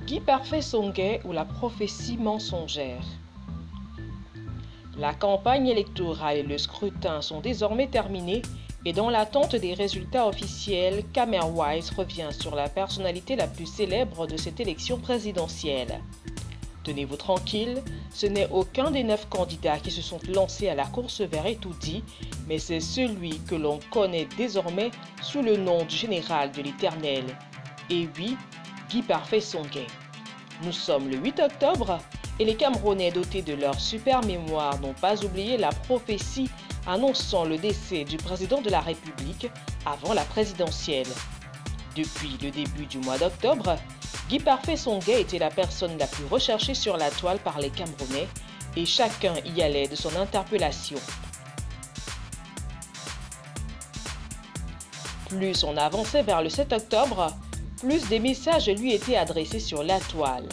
Guy Parfait Songhai ou la prophétie mensongère. La campagne électorale et le scrutin sont désormais terminés et dans l'attente des résultats officiels, Camerwise revient sur la personnalité la plus célèbre de cette élection présidentielle. Tenez-vous tranquille, ce n'est aucun des 9 candidats qui se sont lancés à la course vers Étoudi, mais c'est celui que l'on connaît désormais sous le nom du général de l'Éternel. Et oui, Guy Parfait Songhai. Nous sommes le 8 octobre et les Camerounais dotés de leur super mémoire n'ont pas oublié la prophétie annonçant le décès du président de la République avant la présidentielle. Depuis le début du mois d'octobre, Guy Parfait Songhai était la personne la plus recherchée sur la toile par les Camerounais et chacun y allait de son interpellation. Plus on avançait vers le 7 octobre, plus des messages lui étaient adressés sur la toile.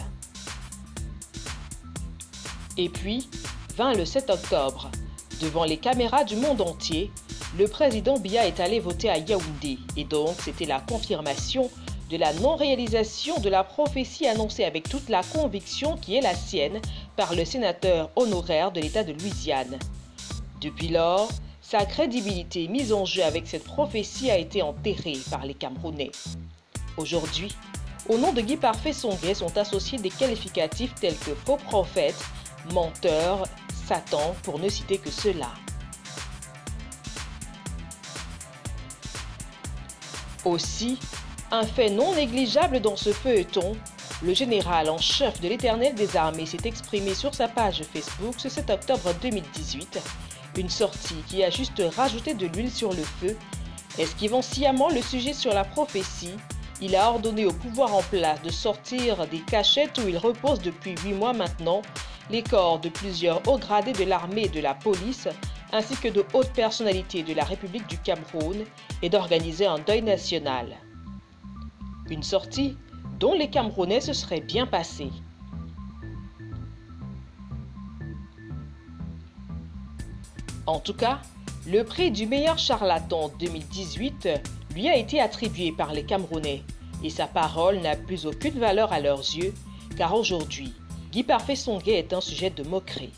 Et puis, vint le 7 octobre. Devant les caméras du monde entier, le président Biya est allé voter à Yaoundé et donc c'était la confirmation de la non-réalisation de la prophétie annoncée avec toute la conviction qui est la sienne par le sénateur honoraire de l'État de Louisiane. Depuis lors, sa crédibilité mise en jeu avec cette prophétie a été enterrée par les Camerounais. Aujourd'hui, au nom de Guy Parfait Songhai sont associés des qualificatifs tels que faux prophète, menteur, Satan, pour ne citer que cela. Aussi, un fait non négligeable dans ce feuilleton, le général en chef de l'Éternel des armées s'est exprimé sur sa page Facebook ce 7 octobre 2018, une sortie qui a juste rajouté de l'huile sur le feu, esquivant sciemment le sujet sur la prophétie. Il a ordonné au pouvoir en place de sortir des cachettes où il repose depuis 8 mois maintenant les corps de plusieurs hauts gradés de l'armée et de la police, ainsi que de hautes personnalités de la République du Cameroun, et d'organiser un deuil national. Une sortie dont les Camerounais se seraient bien passés. En tout cas, le prix du meilleur charlatan 2018 lui a été attribué par les Camerounais et sa parole n'a plus aucune valeur à leurs yeux car aujourd'hui, Guy Parfait Songhai est un sujet de moquerie.